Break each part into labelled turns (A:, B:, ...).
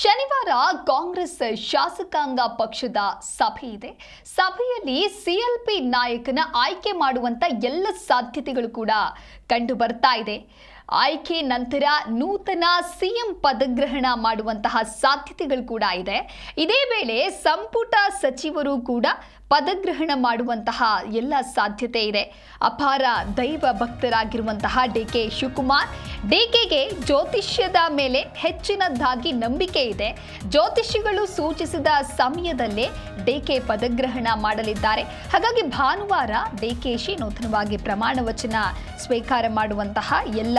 A: ಶನಿವಾರ ಕಾಂಗ್ರೆಸ್ ಶಾಸಕಾಂಗ ಪಕ್ಷದ ಸಭೆ ಇದೆ. ಸಭೆಯಲ್ಲಿ ಸಿಎಲ್ಪಿ ನಾಯಕನ ಆಯ್ಕೆ ಮಾಡುವಂತ ಎಲ್ಲ ಸಾಧ್ಯತೆಗಳು ಕೂಡ ಕಂಡು ಬರ್ತಾ ಇದೆ. ಆಯ್ಕೆ ನಂತರ ನೂತನ ಸಿಎಂ ಪದಗ್ರಹಣ ಮಾಡುವಂತಹ ಸಾಧ್ಯತೆಗಳು ಕೂಡ ಇದೆ. ಇದೇ ವೇಳೆ ಸಂಪುಟ ಸಚಿವರು ಕೂಡ ಪದಗ್ರಹಣ ಮಾಡುವಂತಹ ಎಲ್ಲ ಸಾಧ್ಯತೆ ಇದೆ. ಅಪಾರ ದೈವ ಭಕ್ತರಾಗಿರುವಂತಹ ಡಿಕೆ ಶಿವಕುಮಾರ್, ಡಿಕೆಗೆ ಜ್ಯೋತಿಷ್ಯದ ಮೇಲೆ ಹೆಚ್ಚಿನದಾಗಿ ನಂಬಿಕೆ ಇದೆ. ಜ್ಯೋತಿಷಿಗಳು ಸೂಚಿಸಿದ ಸಮಯದಲ್ಲೇ ಡಿಕೆ ಪದಗ್ರಹಣ ಮಾಡಲಿದ್ದಾರೆ. ಹಾಗಾಗಿ ಭಾನುವಾರ ಡಿಕೆಶಿ ನೂತನವಾಗಿ ಪ್ರಮಾಣ ವಚನ ಸ್ವೀಕಾರ ಮಾಡುವಂತಹ ಎಲ್ಲ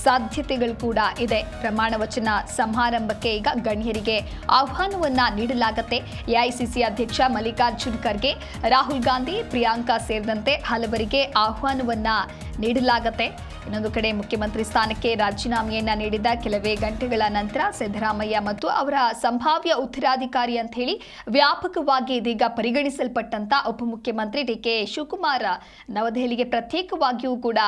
A: ಸಾಧ್ಯತೆಗಳು ಕೂಡ ಇದೆ. ಪ್ರಮಾಣ ವಚನ ಸಮಾರಂಭಕ್ಕೆ ಈಗ ಗಣ್ಯರಿಗೆ ಆಹ್ವಾನವನ್ನ ನೀಡಲಾಗುತ್ತೆ. ಎಐಸಿಸಿ ಅಧ್ಯಕ್ಷ ಮಲ್ಲಿಕಾರ್ಜುನ್ ಖರ್ಗೆ, ರಾಹುಲ್ ಗಾಂಧಿ, ಪ್ರಿಯಾಂಕಾ ಸೇರಿದಂತೆ ಹಲವರಿಗೆ ಆಹ್ವಾನವನ್ನ ನೀಡಲಾಗುತ್ತೆ. ಇನ್ನೊಂದು ಕಡೆ ಮುಖ್ಯಮಂತ್ರಿ ಸ್ಥಾನಕ್ಕೆ ರಾಜೀನಾಮೆಯನ್ನ ನೀಡಿದ ಕೆಲವೇ ಗಂಟೆಗಳ ನಂತರ ಸಿದ್ದರಾಮಯ್ಯ ಮತ್ತು ಅವರ ಸಂಭಾವ್ಯ ಉತ್ತರಾಧಿಕಾರಿ ಅಂತ ಹೇಳಿ ವ್ಯಾಪಕವಾಗಿ ಇದೀಗ ಪರಿಗಣಿಸಲ್ಪಟ್ಟಂತ ಉಪಮುಖ್ಯಮಂತ್ರಿ ಡಿಕೆ ಶಿವಕುಮಾರ್ ನವದೆಹಲಿಗೆ ಪ್ರತ್ಯೇಕವಾಗಿಯೂ ಕೂಡ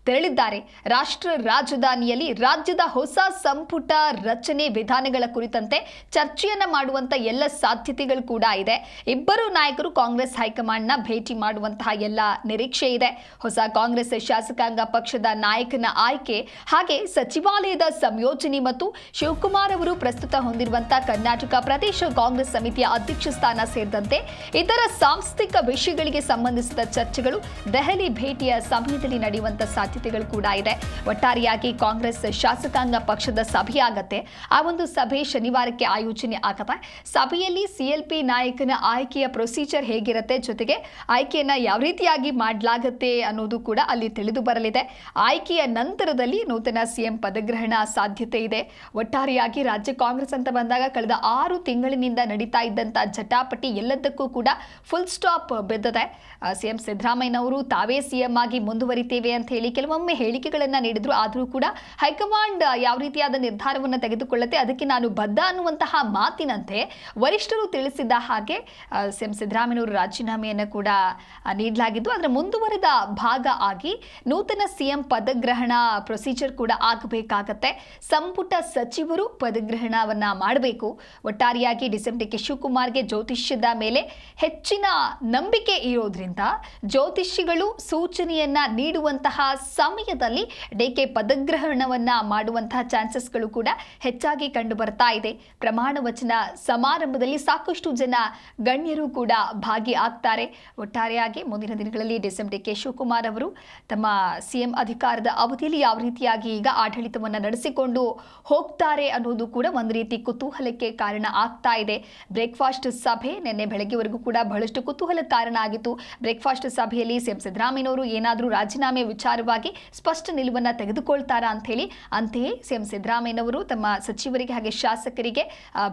A: ತೆರಳಿದ್ದಾರೆ. ರಾಷ್ಟ್ರ ರಾಜಧಾನಿಯಲ್ಲಿ ರಾಜ್ಯದ ಹೊಸ ಸಂಪುಟ ರಚನೆ ವಿಧಾನಗಳ ಕುರಿತಂತೆ ಚರ್ಚೆಯನ್ನ ಮಾಡುವಂತ ಎಲ್ಲ ಸಾಧ್ಯತೆಗಳು ಕೂಡ ಇದೆ. ಇಬ್ಬರು ನಾಯಕರು ಕಾಂಗ್ರೆಸ್ ಹೈಕಮಾಂಡ್ನ ಭೇಟಿ ಮಾಡುವಂತಹ ಎಲ್ಲ ನಿರೀಕ್ಷೆ ಇದೆ. ಹೊಸ ಕಾಂಗ್ರೆಸ್ ಶಾಸಕಾಂಗ ಪಕ್ಷದ ನಾಯಕನ ಆಯ್ಕೆ, ಹಾಗೆ ಸಚಿವಾಲಯದ ಸಂಯೋಜನೆ ಮತ್ತು ಶಿವಕುಮಾರ್ ಅವರು ಪ್ರಸ್ತುತ ಹೊಂದಿರುವಂತಹ ಕರ್ನಾಟಕ ಪ್ರದೇಶ ಕಾಂಗ್ರೆಸ್ ಸಮಿತಿಯ ಅಧ್ಯಕ್ಷ ಸ್ಥಾನ ಸೇರಿದಂತೆ ಇತರ ಸಾಂಸ್ಥಿಕ ವಿಷಯಗಳಿಗೆ ಸಂಬಂಧಿಸಿದ ಚರ್ಚೆಗಳು ದೆಹಲಿ ಭೇಟಿಯ ಸಮಯದಲ್ಲಿ ನಡೆಯುವಂತಹ ಸಾಧ್ಯತೆಗಳು ಕೂಡ ಇದೆ. ಒಟ್ಟಾರೆಯಾಗಿ ಕಾಂಗ್ರೆಸ್ ಶಾಸಕಾಂಗ ಪಕ್ಷದ ಸಭೆಯಾಗತ್ತೆ. ಆ ಒಂದು ಸಭೆ ಶನಿವಾರಕ್ಕೆ ಆಯೋಜನೆ ಆಗತ್ತೆ. ಸಭೆಯಲ್ಲಿ ಸಿಎಲ್ಪಿ ನಾಯಕನ ಆಯ್ಕೆಯ ಪ್ರೊಸೀಜರ್ ಹೇಗಿರುತ್ತೆ, ಜೊತೆಗೆ ಆಯ್ಕೆಯನ್ನ ಯಾವ ರೀತಿಯಾಗಿ ಮಾಡಲಾಗುತ್ತೆ ಅನ್ನೋದು ಕೂಡ ಅಲ್ಲಿ ತಿಳಿದು ಬರಲಿದೆ. ಆಯ್ಕೆಯ ನಂತರದಲ್ಲಿ ನೂತನ ಸಿಎಂ ಪದಗ್ರಹಣ ಸಾಧ್ಯತೆ ಇದೆ. ಒಟ್ಟಾರೆಯಾಗಿ ರಾಜ್ಯ ಕಾಂಗ್ರೆಸ್ ಅಂತ ಬಂದಾಗ ಕಳೆದ 6 ತಿಂಗಳಿನಿಂದ ನಡೀತಾ ಇದ್ದಂತ ಜಟಾಪಟಿ ಎಲ್ಲದಕ್ಕೂ ಕೂಡ ಫುಲ್ ಸ್ಟಾಪ್ ಬಿದ್ದಿದೆ. ಸಿಎಂ ಸಿದ್ದರಾಮಯ್ಯನವರು ತಾವೇ ಸಿಎಂ ಆಗಿ ಮುಂದುವರಿತೇವೆ ಅಂತ ಹೇಳಿ ಕೆಲವೊಮ್ಮೆ ಹೇಳಿಕೆಗಳನ್ನ ನೀಡಿದ್ರು. ಆದರೂ ಕೂಡ ಹೈಕಮಾಂಡ್ ಯಾವ ರೀತಿಯಾದ ನಿರ್ಧಾರವನ್ನು ತೆಗೆದುಕೊಳ್ಳುತ್ತೆ ಅದಕ್ಕೆ ನಾನು ಬದ್ಧ ಅನ್ನುವಂತಹ ಮಾತಿನಂತೆ ವರಿಷ್ಠರು ತಿಳಿಸಿದ್ದ ಹಾಗೆ ಸಿಎಂ ಸಿದ್ದರಾಮಯ್ಯನವರು ರಾಜೀನಾಮೆಯನ್ನು ಕೂಡ ನೀಡಲಾಗಿದ್ದು, ಅದರ ಮುಂದುವರೆದ ಭಾಗ ಆಗಿ ನೂತನ ಸಿಎಂ ಪದಗ್ರಹಣ ಪ್ರೊಸೀಜರ್ ಕೂಡ ಆಗಬೇಕಾಗತ್ತೆ. ಸಂಪುಟ ಸಚಿವರು ಪದಗ್ರಹಣವನ್ನ ಮಾಡಬೇಕು. ಒಟ್ಟಾರೆಯಾಗಿ ಡಿಕೆ ಶಿವಕುಮಾರ್ಗೆ ಜ್ಯೋತಿಷ್ಯದ ಮೇಲೆ ಹೆಚ್ಚಿನ ನಂಬಿಕೆ ಇರೋದ್ರಿಂದ ಜ್ಯೋತಿಷಿಗಳು ಸೂಚನೆಯನ್ನ ನೀಡುವಂತಹ ಸಮಯದಲ್ಲಿ ಡಿಕೆ ಪದಗ್ರಹಣವನ್ನ ಮಾಡುವಂತಹ ಚಾನ್ಸಸ್ಗಳು ಕೂಡ ಹೆಚ್ಚಾಗಿ ಕಂಡು ಬರ್ತಾ ಇದೆ. ಪ್ರಮಾಣ ವಚನ ಸಮಾರಂಭದಲ್ಲಿ ಸಾಕಷ್ಟು ಜನ ಗಣ್ಯರು ಕೂಡ ಭಾಗಿಯಾಗ್ತಾರೆ. ಒಟ್ಟಾರೆಯಾಗಿ ಮುಂದಿನ ದಿನಗಳಲ್ಲಿ ಡಿಕೆ ಶಿವಕುಮಾರ್ ಅವರು ತಮ್ಮ ಸಿಎಂ ಅಧಿಕಾರದ ಅವಧಿಯಲ್ಲಿ ಯಾವ ರೀತಿಯಾಗಿ ಈಗ ಆಡಳಿತವನ್ನು ನಡೆಸಿಕೊಂಡು ಹೋಗ್ತಾರೆ ಅನ್ನೋದು ಕೂಡ ಒಂದು ರೀತಿ ಕುತೂಹಲಕ್ಕೆ ಕಾರಣ ಆಗ್ತಾ ಇದೆ. ಬ್ರೇಕ್ಫಾಸ್ಟ್ ಸಭೆ ನಿನ್ನೆ ಬೆಳಗ್ಗೆವರೆಗೂ ಕೂಡ ಬಹಳಷ್ಟು ಕುತೂಹಲ ಕಾರಣ ಆಗಿತ್ತು. ಬ್ರೇಕ್ಫಾಸ್ಟ್ ಸಭೆಯಲ್ಲಿ ಸಿಎಂ ಸಿದ್ದರಾಮಯ್ಯನವರು ಏನಾದರೂ ರಾಜೀನಾಮೆ ವಿಚಾರವಾಗಿ ಸ್ಪಷ್ಟ ನಿಲುವನ್ನು ತೆಗೆದುಕೊಳ್ತಾರಾ ಅಂತ ಹೇಳಿ, ಅಂತೆಯೇ ಸಿಎಂ ಸಿದ್ದರಾಮಯ್ಯನವರು ತಮ್ಮ ಸಚಿವರಿಗೆ ಹಾಗೆ ಶಾಸಕರಿಗೆ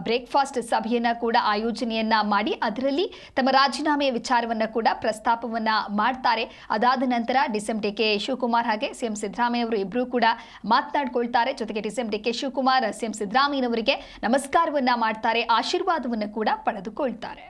A: ಬ್ರೇಕ್ಫಾಸ್ಟ್ ಸಭೆಯನ್ನ ಕೂಡ ಆಯೋಜನೆಯನ್ನ ಮಾಡಿ ಅದರಲ್ಲಿ ತಮ್ಮ ರಾಜೀನಾಮೆಯ ವಿಚಾರವನ್ನ ಕೂಡ ಪ್ರಸ್ತಾಪವನ್ನ ಮಾಡ್ತಾರೆ. ಅದಾದ ನಂತರ ಡಿಕೆ ಶಿವಕುಮಾರ್ ಹಾಗೆ ಸಿಎಂ ಸಿದ್ದರಾಮಯ್ಯ ಅವರು ಇಬ್ಬರು ಕೂಡ ಮಾತನಾಡಿಕೊಳ್ತಾರೆ. ಜೊತೆಗೆ ಡಿಕೆ ಶಿವಕುಮಾರ್ ಸಿಎಂ ಸಿದ್ದರಾಮಯ್ಯನವರಿಗೆ ನಮಸ್ಕಾರವನ್ನ ಮಾಡ್ತಾರೆ, ಆಶೀರ್ವಾದವನ್ನು ಕೂಡ ಪಡೆದುಕೊಳ್ತಾರೆ.